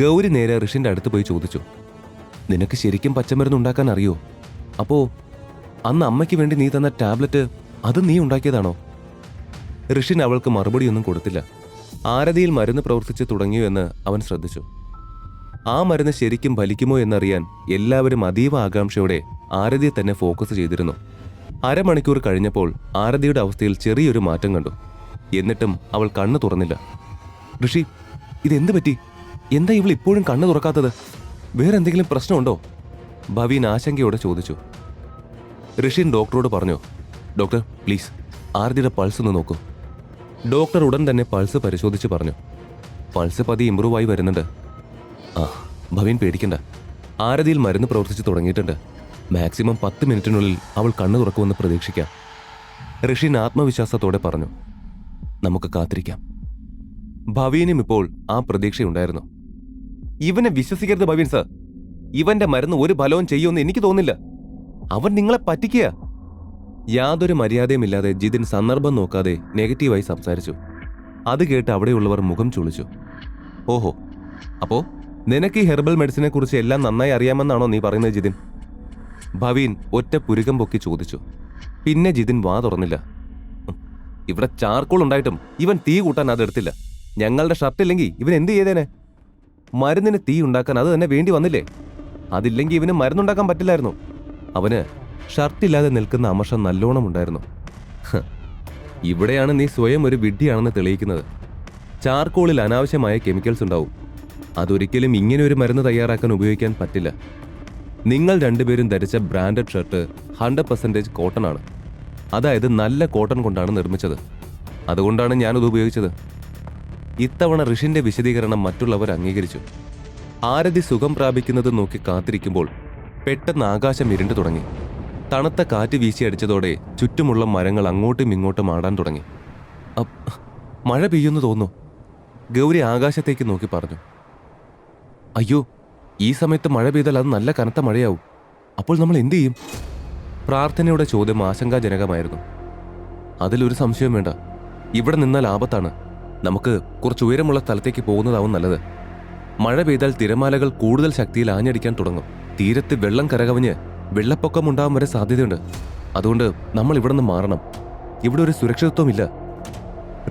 ഗൗരി നേരെ ഋഷിന്റെ അടുത്ത് പോയി ചോദിച്ചു, നിനക്ക് ശരിക്കും പച്ചമരുന്ന് ഉണ്ടാക്കാൻ അറിയോ? അപ്പോ അന്ന് അമ്മയ്ക്ക് വേണ്ടി നീ തന്ന ടാബ്ലറ്റ് അത് നീ ഉണ്ടാക്കിയതാണോ? ഋഷിൻ അവൾക്ക് മറുപടിയൊന്നും കൊടുത്തില്ല. ആരതിയിൽ മരുന്ന് പ്രവർത്തിച്ചു തുടങ്ങിയോ എന്ന് അവൻ ശ്രദ്ധിച്ചു. ആ മരുന്ന് ശരിക്കും ഫലിക്കുമോ എന്നറിയാൻ എല്ലാവരും അതീവ ആകാംക്ഷയോടെ ആരതിയെ തന്നെ ഫോക്കസ് ചെയ്തിരുന്നു. അരമണിക്കൂർ കഴിഞ്ഞപ്പോൾ ആരതിയുടെ അവസ്ഥയിൽ ചെറിയൊരു മാറ്റം കണ്ടു. എന്നിട്ടും അവൾ കണ്ണു തുറന്നില്ല. ഋഷി, ഇതെന്ത് പറ്റി? എന്താ ഇവൾ ഇപ്പോഴും കണ്ണു തുറക്കാത്തത്? വേറെന്തെങ്കിലും പ്രശ്നമുണ്ടോ? ഭവീൻ ആശങ്കയോടെ ചോദിച്ചു. ഋഷിൻ ഡോക്ടറോട് പറഞ്ഞു, ഡോക്ടർ പ്ലീസ് ആരതിയുടെ പൾസ് ഒന്ന് നോക്കൂ. ഡോക്ടർ ഉടൻ തന്നെ പൾസ് പരിശോധിച്ച് പറഞ്ഞു, പൾസ് പതി ഇമ്പ്രൂവ് ആയി വരുന്നുണ്ട്. ആ, ഭവീൻ പേടിക്കണ്ട, ആരതിയിൽ മരുന്ന് പ്രവർത്തിച്ച് തുടങ്ങിയിട്ടുണ്ട്. മാക്സിമം 10 മിനിറ്റിനുള്ളിൽ അവൾ കണ്ണു തുറക്കുമെന്ന് പ്രതീക്ഷിക്കാം. ഋഷിൻ ആത്മവിശ്വാസത്തോടെ പറഞ്ഞു. നമുക്ക് കാത്തിരിക്കാം. ഭവീനും ഇപ്പോൾ ആ പ്രതീക്ഷയുണ്ടായിരുന്നു. ഇവനെ വിശ്വസിക്കരുത് ഭവീൻ സർ. ഇവന്റെ മരുന്ന് ഒരു ഫലവും ചെയ്യുമെന്ന് എനിക്ക് തോന്നില്ല. അവൻ നിങ്ങളെ പറ്റിക്കുക. യാതൊരു മര്യാദയുമില്ലാതെ ജിതിൻ സന്ദർഭം നോക്കാതെ നെഗറ്റീവായി സംസാരിച്ചു. അത് കേട്ട് അവിടെയുള്ളവർ മുഖം ചുളിച്ചു. ഓഹോ, അപ്പോ നിനക്ക് ഈ ഹെർബൽ മെഡിസിനെ കുറിച്ച് എല്ലാം നന്നായി അറിയാമെന്നാണോ നീ പറയുന്നത് ജിതിൻ? ഭവീൻ ഒറ്റ പുരുകം പൊക്കി ചോദിച്ചു. പിന്നെ ജിതിൻ വാ തുറന്നില്ല. ഇവിടെ ചാർക്കോൾ ഉണ്ടായിട്ടും ഇവൻ തീ കൂട്ടാൻ അതെടുത്തില്ല. ഞങ്ങളുടെ ഷർട്ടില്ലെങ്കിൽ ഇവൻ എന്ത് ചെയ്തേനെ? മരുന്നിന് തീ ഉണ്ടാക്കാൻ അത് തന്നെ വേണ്ടി വന്നില്ലേ? അതില്ലെങ്കിൽ ഇവന് മരുന്നുണ്ടാക്കാൻ പറ്റില്ലായിരുന്നു. അവന് ഷർട്ടില്ലാതെ നിൽക്കുന്ന അമർഷം നല്ലോണം ഉണ്ടായിരുന്നു. ഇവിടെയാണ് നീ സ്വയം ഒരു വിഡ്ഢിയാണെന്ന് തെളിയിക്കുന്നത്. ചാർക്കോളിൽ അനാവശ്യമായ കെമിക്കൽസ് ഉണ്ടാവും. അതൊരിക്കലും ഇങ്ങനെ ഒരു മരുന്ന് തയ്യാറാക്കാൻ ഉപയോഗിക്കാൻ പറ്റില്ല. നിങ്ങൾ രണ്ടുപേരും ധരിച്ച ബ്രാൻഡഡ് ഷർട്ട് 100% കോട്ടൺ ആണ്. അതായത് നല്ല കോട്ടൺ കൊണ്ടാണ് നിർമ്മിച്ചത്. അതുകൊണ്ടാണ് ഞാനത് ഉപയോഗിച്ചത്. ഇത്തവണ ഋഷിന്റെ വിശദീകരണം മറ്റുള്ളവർ അംഗീകരിച്ചു. ആരതി സുഖം പ്രാപിക്കുന്നത് നോക്കി കാത്തിരിക്കുമ്പോൾ പെട്ടെന്ന് ആകാശം ഇരുണ്ടു തുടങ്ങി. തണുത്ത കാറ്റ് വീശിയടിച്ചതോടെ ചുറ്റുമുള്ള മരങ്ങൾ അങ്ങോട്ടും ഇങ്ങോട്ടും ആടാൻ തുടങ്ങി. മഴ പെയ്യുന്നു തോന്നുന്നു. ഗൗരി ആകാശത്തേക്ക് നോക്കി പറഞ്ഞു. അയ്യോ, ഈ സമയത്ത് മഴ പെയ്താൽ അത് നല്ല കനത്ത മഴയാവും. അപ്പോൾ നമ്മൾ എന്തു ചെയ്യും? പ്രാർത്ഥനയുടെ ചോദ്യം ആശങ്കാജനകമായിരുന്നു. അതിലൊരു സംശയം വേണ്ട. ഇവിടെ നിന്നാൽ ആപത്താണ്. നമുക്ക് കുറച്ച് ഉയരമുള്ള സ്ഥലത്തേക്ക് പോകുന്നതാവും നല്ലത്. മഴ പെയ്താൽ തിരമാലകൾ കൂടുതൽ ശക്തിയിൽ ആഞ്ഞടിക്കാൻ തുടങ്ങും. തീരത്ത് വെള്ളം കരകവിഞ്ഞ് വെള്ളപ്പൊക്കം ഉണ്ടാവാൻ വരെ സാധ്യതയുണ്ട്. അതുകൊണ്ട് നമ്മൾ ഇവിടെ നിന്ന് മാറണം. ഇവിടെ ഒരു സുരക്ഷിതത്വമില്ല.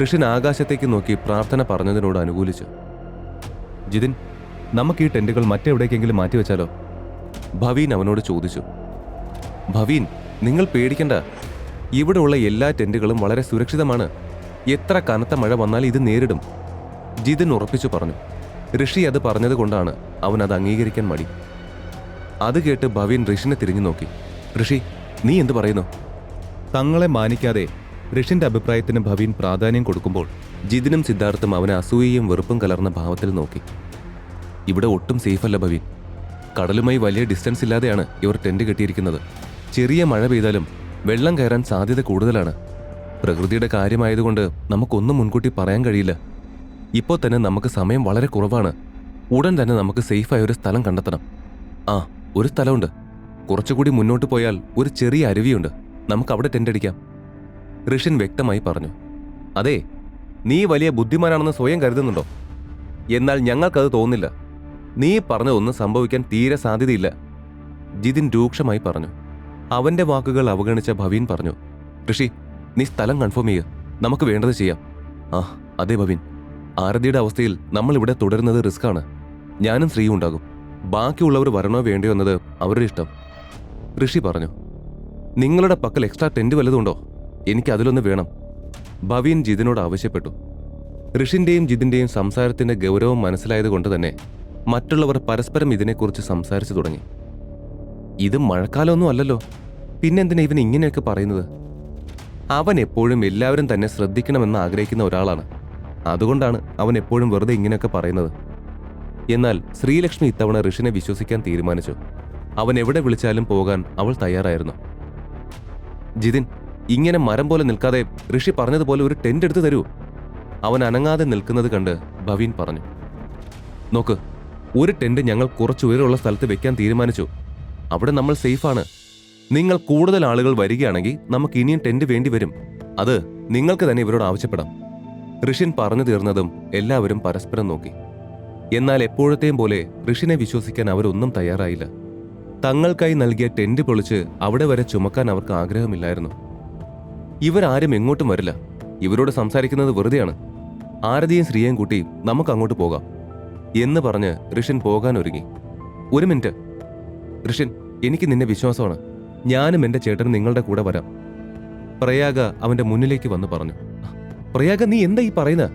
ഋഷിൻ ആകാശത്തേക്ക് നോക്കി പ്രാർത്ഥന പറഞ്ഞതിനോട് അനുകൂലിച്ചു. ജിതിൻ, നമുക്ക് ഈ ടെന്റുകൾ മറ്റെവിടേക്കെങ്കിലും മാറ്റിവെച്ചാലോ? ഭവീൻ അവനോട് ചോദിച്ചു. ഭവീൻ, നിങ്ങൾ പേടിക്കണ്ട. ഇവിടെയുള്ള എല്ലാ ടെന്റുകളും വളരെ സുരക്ഷിതമാണ്. എത്ര കനത്ത മഴ വന്നാൽ ഇത് നേരിടും. ജിതിൻ ഉറപ്പിച്ചു പറഞ്ഞു. ഋഷി അത് പറഞ്ഞത് കൊണ്ടാണ് അവൻ അത് അംഗീകരിക്കാൻ മടി. അത് കേട്ട് ഭവീൻ ഋഷിനെ തിരിഞ്ഞു നോക്കി. ഋഷി, നീ എന്തു പറയുന്നു? തങ്ങളെ മാനിക്കാതെ ഋഷിന്റെ അഭിപ്രായത്തിന് ഭവീൻ പ്രാധാന്യം കൊടുക്കുമ്പോൾ ജിതിനും സിദ്ധാർത്ഥും അവനെ അസൂയയും വെറുപ്പും കലർന്ന ഭാവത്തിൽ നോക്കി. ഇവിടെ ഒട്ടും സേഫല്ല ഭവീൻ. കടലുമായി വലിയ ഡിസ്റ്റൻസ് ഇല്ലാതെയാണ് ഇവർ ടെന്റ് കെട്ടിയിരിക്കുന്നത്. ചെറിയ മഴ പെയ്താലും വെള്ളം കയറാൻ സാധ്യത കൂടുതലാണ്. പ്രകൃതിയുടെ കാര്യമായതുകൊണ്ട് നമുക്കൊന്നും മുൻകൂട്ടി പറയാൻ കഴിയില്ല. ഇപ്പോൾ തന്നെ നമുക്ക് സമയം വളരെ കുറവാണ്. ഉടൻ തന്നെ നമുക്ക് സേഫായ ഒരു സ്ഥലം കണ്ടെത്തണം. ആ, ഒരു സ്ഥലമുണ്ട്. കുറച്ചുകൂടി മുന്നോട്ട് പോയാൽ ഒരു ചെറിയ അരുവിയുണ്ട്. നമുക്ക് അവിടെ ടെന്റ് അടിക്കാം. ഋഷിൻ വ്യക്തമായി പറഞ്ഞു. അതെ, നീ വലിയ ബുദ്ധിമാനാണെന്ന് സ്വയം കരുതുന്നുണ്ടോ? എന്നാൽ ഞങ്ങൾക്കത് തോന്നുന്നില്ല. നീ പറഞ്ഞതൊന്നും സംഭവിക്കാൻ തീരെ സാധ്യതയില്ല. ജിതിൻ രൂക്ഷമായി പറഞ്ഞു. അവന്റെ വാക്കുകൾ അവഗണിച്ച ഭവീൻ പറഞ്ഞു. ഋഷി, നീ സ്ഥലം കൺഫേം ചെയ്യുക. നമുക്ക് വേണ്ടത് ചെയ്യാം. ആ അതെ ഭവീൻ, ആരതിയുടെ അവസ്ഥയിൽ നമ്മൾ ഇവിടെ തുടരുന്നത് റിസ്ക്കാണ്. ഞാനും ശ്രീയും ഉണ്ടാകും. ബാക്കിയുള്ളവർ വരണോ വേണ്ടയോ എന്നത് അവരുടെ ഇഷ്ടം. ഋഷി പറഞ്ഞു. നിങ്ങളുടെ പക്കൽ എക്സ്ട്രാ ടെന്റ് വല്ലതുണ്ടോ? എനിക്ക് അതിലൊന്ന് വേണം. ഭവീൻ ജിതിനോട് ആവശ്യപ്പെട്ടു. ഋഷിന്റെയും ജിതിന്റെയും സംസാരത്തിന്റെ ഗൗരവം മനസ്സിലായതുകൊണ്ട് തന്നെ മറ്റുള്ളവർ പരസ്പരം ഇതിനെക്കുറിച്ച് സംസാരിച്ചു തുടങ്ങി. ഇത് മഴക്കാലമൊന്നും അല്ലല്ലോ, പിന്നെന്തിനാ ഇവൻ ഇങ്ങനെയൊക്കെ പറയുന്നത്? അവൻ എപ്പോഴും എല്ലാവരും തന്നെ ശ്രദ്ധിക്കണമെന്ന് ആഗ്രഹിക്കുന്ന ഒരാളാണ്. അതുകൊണ്ടാണ് അവൻ എപ്പോഴും വെറുതെ ഇങ്ങനെയൊക്കെ പറയുന്നത്. എന്നാൽ ശ്രീലക്ഷ്മി ഇത്തവണ ഋഷിനെ വിശ്വസിക്കാൻ തീരുമാനിച്ചു. അവൻ എവിടെ വിളിച്ചാലും പോകാൻ അവൾ തയ്യാറായിരുന്നു. ജിതിൻ, ഇങ്ങനെ മരം പോലെ നിൽക്കാതെ ഋഷി പറഞ്ഞതുപോലെ ഒരു ടെന്റ് എടുത്ത് തരൂ. അവൻ അനങ്ങാതെ നിൽക്കുന്നത് കണ്ട് ഭവീൻ പറഞ്ഞു. നോക്ക്, ഒരു ടെന്റ് ഞങ്ങൾ കുറച്ച് ഉയരമുള്ള സ്ഥലത്ത് വെക്കാൻ തീരുമാനിച്ചു. അവിടെ നമ്മൾ സേഫാണ്. നിങ്ങൾ കൂടുതൽ ആളുകൾ വരികയാണെങ്കിൽ നമുക്ക് ഇനിയും ടെന്റ് വേണ്ടി വരും. അത് നിങ്ങൾക്ക് തന്നെ ഇവരോട് ആവശ്യപ്പെടാം. ഋഷിൻ പറഞ്ഞു തീർന്നതും എല്ലാവരും പരസ്പരം നോക്കി. എന്നാൽ എപ്പോഴത്തെയും പോലെ ഋഷിനെ വിശ്വസിക്കാൻ അവരൊന്നും തയ്യാറായില്ല. തങ്ങൾക്കായി നൽകിയ ടെന്റ് പൊളിച്ച് അവിടെ വരെ ചുമക്കാൻ അവർക്ക് ആഗ്രഹമില്ലായിരുന്നു. ഇവരാരും എങ്ങോട്ടും വരില്ല, ഇവരോട് സംസാരിക്കുന്നത് വെറുതെയാണ്. ആരതിയും ശ്രീയേയും കൂട്ടി നമുക്ക് അങ്ങോട്ട് പോകാം എന്ന് പറഞ്ഞ് ഋഷൻ പോകാൻ ഒരുങ്ങി. ഒരു മിനിറ്റ് ഋഷൻ, എനിക്ക് നിന്നെ വിശ്വാസമാണ്. ഞാനും എന്റെ ചേട്ടനും നിങ്ങളുടെ കൂടെ വരാം. പ്രയാഗ അവന്റെ മുന്നിലേക്ക് വന്ന് പറഞ്ഞു. പ്രയാഗ, നീ എന്താ ഈ പറയുന്നത്?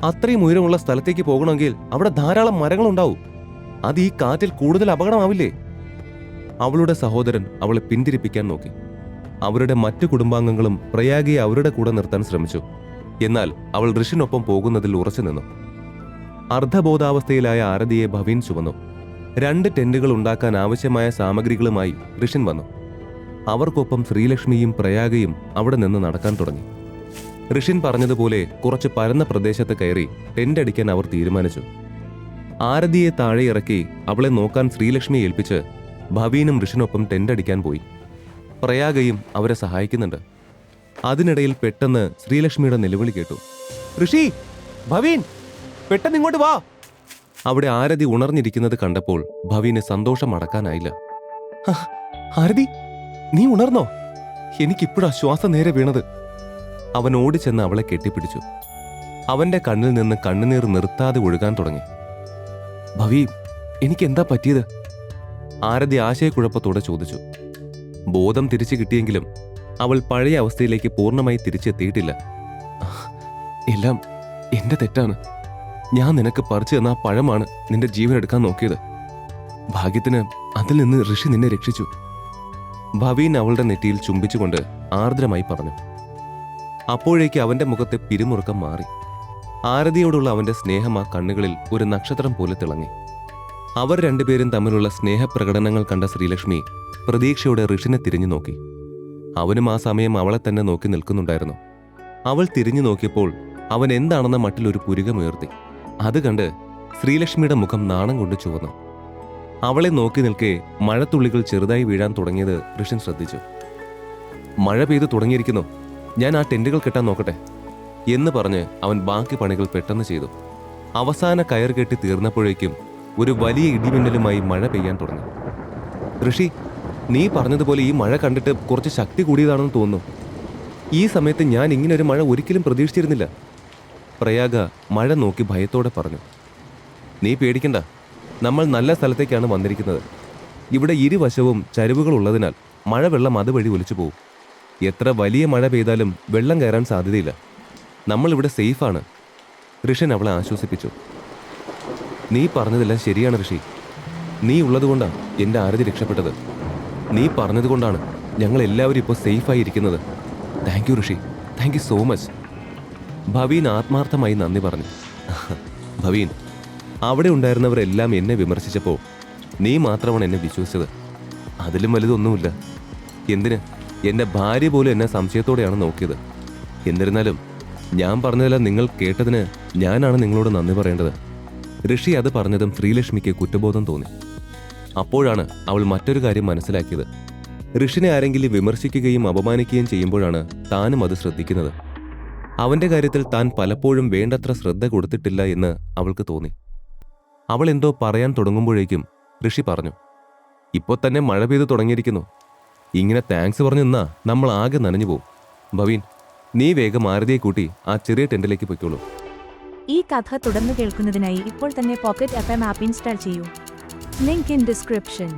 അത്രയും ഉയരമുള്ള സ്ഥലത്തേക്ക് പോകണമെങ്കിൽ അവിടെ ധാരാളം മരങ്ങളുണ്ടാവും. അത് ഈ കാറ്റിൽ കൂടുതൽ അപകടമാവില്ലേ? അവളുടെ സഹോദരൻ അവളെ പിന്തിരിപ്പിക്കാൻ നോക്കി. അവരുടെ മറ്റു കുടുംബാംഗങ്ങളും പ്രയാഗയെ അവരുടെ കൂടെ നിർത്താൻ ശ്രമിച്ചു. എന്നാൽ അവൾ ഋഷിനൊപ്പം പോകുന്നതിൽ ഉറച്ചു നിന്നു. അർദ്ധബോധാവസ്ഥയിലായ ആരതിയെ ഭവീൻ ചുമന്നു. 2 ടെന്റുകൾ ഉണ്ടാക്കാൻ ആവശ്യമായ സാമഗ്രികളുമായി ഋഷൻ വന്നു. അവർക്കൊപ്പം ശ്രീലക്ഷ്മിയും പ്രയാഗയും അവിടെ നിന്ന് നടക്കാൻ തുടങ്ങി. ഋഷിൻ പറഞ്ഞതുപോലെ കുറച്ച് പരന്ന പ്രദേശത്ത് കയറി ടെന്റ് അടിക്കാൻ അവർ തീരുമാനിച്ചു. ആരതിയെ താഴെ ഇറക്കി അവളെ നോക്കാൻ ശ്രീലക്ഷ്മിയെ ഏൽപ്പിച്ച് ഭവീനും ഋഷിനൊപ്പം ടെന്റ് അടിക്കാൻ പോയി. പ്രയാഗയും അവരെ സഹായിക്കുന്നുണ്ട്. അതിനിടയിൽ പെട്ടെന്ന് ശ്രീലക്ഷ്മിയുടെ നിലവിളി കേട്ടു. ഋഷി, ഭവീൻ, പെട്ടെന്ന് ഇങ്ങോട്ട് വാ. അവിടെ ആരതി ഉണർന്നിരിക്കുന്നത് കണ്ടപ്പോൾ ഭവീന് സന്തോഷം അടക്കാനായില്ല. ആരതി, നീ ഉണർന്നോ? എനിക്കിപ്പോഴാ ശ്വാസം നേരെ വീണത്. അവൻ ഓടിച്ചെന്ന് അവളെ കെട്ടിപ്പിടിച്ചു. അവന്റെ കണ്ണിൽ നിന്ന് കണ്ണുനീർ നിർത്താതെ ഒഴുകാൻ തുടങ്ങി. ഭവി, എനിക്കെന്താ പറ്റിയത്? ആരതി ആശയക്കുഴപ്പത്തോടെ ചോദിച്ചു. ബോധം തിരിച്ചു കിട്ടിയെങ്കിലും അവൾ പഴയ അവസ്ഥയിലേക്ക് പൂർണ്ണമായി തിരിച്ചെത്തിയിട്ടില്ല. എല്ലാം എന്റെ തെറ്റാണ്. ഞാൻ നിനക്ക് പറിച്ചു തന്ന ആ പഴമാണ് നിന്റെ ജീവൻ എടുക്കാൻ നോക്കിയത്. ഭാഗ്യത്തിന് അതിൽ നിന്ന് ഋഷി നിന്നെ രക്ഷിച്ചു. ഭവീൻ അവളുടെ നെറ്റിയിൽ ചുംബിച്ചുകൊണ്ട് ആർദ്രമായി പറഞ്ഞു. അപ്പോഴേക്ക് അവന്റെ മുഖത്തെ പിരിമുറുക്കം മാറി. ആരതിയോടുള്ള അവന്റെ സ്നേഹം ആ കണ്ണുകളിൽ ഒരു നക്ഷത്രം പോലെ തിളങ്ങി. അവർ രണ്ടുപേരും തമ്മിലുള്ള സ്നേഹപ്രകടനങ്ങൾ കണ്ട ശ്രീലക്ഷ്മി പ്രതീക്ഷയോടെ ഋഷിനെ തിരിഞ്ഞു നോക്കി. അവനും ആ സമയം അവളെ തന്നെ നോക്കി നിൽക്കുന്നുണ്ടായിരുന്നു. അവൾ തിരിഞ്ഞു നോക്കിയപ്പോൾ അവൻ എന്താണെന്ന മട്ടിൽ ഒരു പുരികമുയർത്തി. അത് കണ്ട് ശ്രീലക്ഷ്മിയുടെ മുഖം നാണം കൊണ്ട് ചുവന്നു. അവളെ നോക്കി നിൽക്കെ മഴത്തുള്ളികൾ ചെറുതായി വീഴാൻ തുടങ്ങിയത് ഋഷൻ ശ്രദ്ധിച്ചു. മഴ പെയ്തു തുടങ്ങിയിരിക്കുന്നു, ഞാൻ ആ ടെന്റുകൾ കെട്ടാൻ നോക്കട്ടെ എന്ന് പറഞ്ഞ് അവൻ ബാക്കി പണികൾ പെട്ടെന്ന് ചെയ്തു. അവസാന കയർ കെട്ടി തീർന്നപ്പോഴേക്കും ഒരു വലിയ ഇടിമിന്നലുമായി മഴ പെയ്യാൻ തുടങ്ങി. ഋഷി, നീ പറഞ്ഞതുപോലെ ഈ മഴ കണ്ടിട്ട് കുറച്ച് ശക്തി കൂടിയതാണെന്ന് തോന്നുന്നു. ഈ സമയത്ത് ഞാൻ ഇങ്ങനൊരു മഴ ഒരിക്കലും പ്രതീക്ഷിച്ചിരുന്നില്ല. പ്രയാഗ മഴ നോക്കി ഭയത്തോടെ പറഞ്ഞു. നീ പേടിക്കണ്ട, നമ്മൾ നല്ല സ്ഥലത്തേക്കാണ് വന്നിരിക്കുന്നത്. ഇവിടെ ഇരുവശവും ചരിവുകൾ ഉള്ളതിനാൽ മഴവെള്ളം അതുവഴി ഒലിച്ചു പോകും. എത്ര വലിയ മഴ പെയ്താലും വെള്ളം കയറാൻ സാധ്യതയില്ല. നമ്മളിവിടെ സേഫാണ്. ഋഷൻ അവളെ ആശ്വസിപ്പിച്ചു. നീ പറഞ്ഞതെല്ലാം ശരിയാണ് ഋഷി. നീ ഉള്ളതുകൊണ്ടാണ് എൻ്റെ ആരതി രക്ഷപ്പെട്ടത്. നീ പറഞ്ഞതുകൊണ്ടാണ് ഞങ്ങൾ എല്ലാവരും ഇപ്പോൾ സേഫായി ഇരിക്കുന്നത്. Thank you Rishi, thank you so much. Bhavin ആത്മാർത്ഥമായി നന്ദി പറഞ്ഞു. ഭവീൻ, അവിടെ ഉണ്ടായിരുന്നവരെല്ലാം എന്നെ വിമർശിച്ചപ്പോൾ നീ മാത്രമാണ് എന്നെ വിശ്വസിച്ചത്. അതിലും വലുതൊന്നുമില്ല. എന്തിന്, എൻ്റെ ഭാര്യ പോലും എന്നെ സംശയത്തോടെയാണ് നോക്കിയത്. എന്നിരുന്നാലും ഞാൻ പറഞ്ഞതെല്ലാം നിങ്ങൾ കേട്ടതിന് ഞാനാണ് നിങ്ങളോട് നന്ദി പറയേണ്ടത്. ഋഷി അത് പറഞ്ഞതും ശ്രീലക്ഷ്മിക്ക് കുറ്റബോധം തോന്നി. അപ്പോഴാണ് അവൾ മറ്റൊരു കാര്യം മനസ്സിലാക്കിയത്. ഋഷിനെ ആരെങ്കിലും വിമർശിക്കുകയും അപമാനിക്കുകയും ചെയ്യുമ്പോഴാണ് താനും അത് ശ്രദ്ധിക്കുന്നത്. അവന്റെ കാര്യത്തിൽ താൻ പലപ്പോഴും വേണ്ടത്ര ശ്രദ്ധ കൊടുത്തിട്ടില്ല എന്ന് അവൾക്ക് തോന്നി. അവൾ എന്തോ പറയാൻ തുടങ്ങുമ്പോഴേക്കും ഋഷി പറഞ്ഞു. ഇപ്പോൾ തന്നെ മഴ പെയ്തു തുടങ്ങിയിരിക്കുന്നു. ഇങ്ങനെ താങ്ക്സ് പറഞ്ഞു നിന്നാ നമ്മൾ ആകെ നനഞ്ഞു പോവും. ഭവീൻ, നീ വേഗം ആരതിയെ കൂട്ടി ആ ചെറിയ ടെന്റിലേക്ക് പൊയ്ക്കോളൂ. ഈ കഥ തുടർന്ന് കേൾക്കുന്നതിനായി ഇപ്പോൾ തന്നെ പോക്കറ്റ് FM ആപ്പ് ഇൻസ്റ്റാൾ ചെയ്യൂ. Link in description.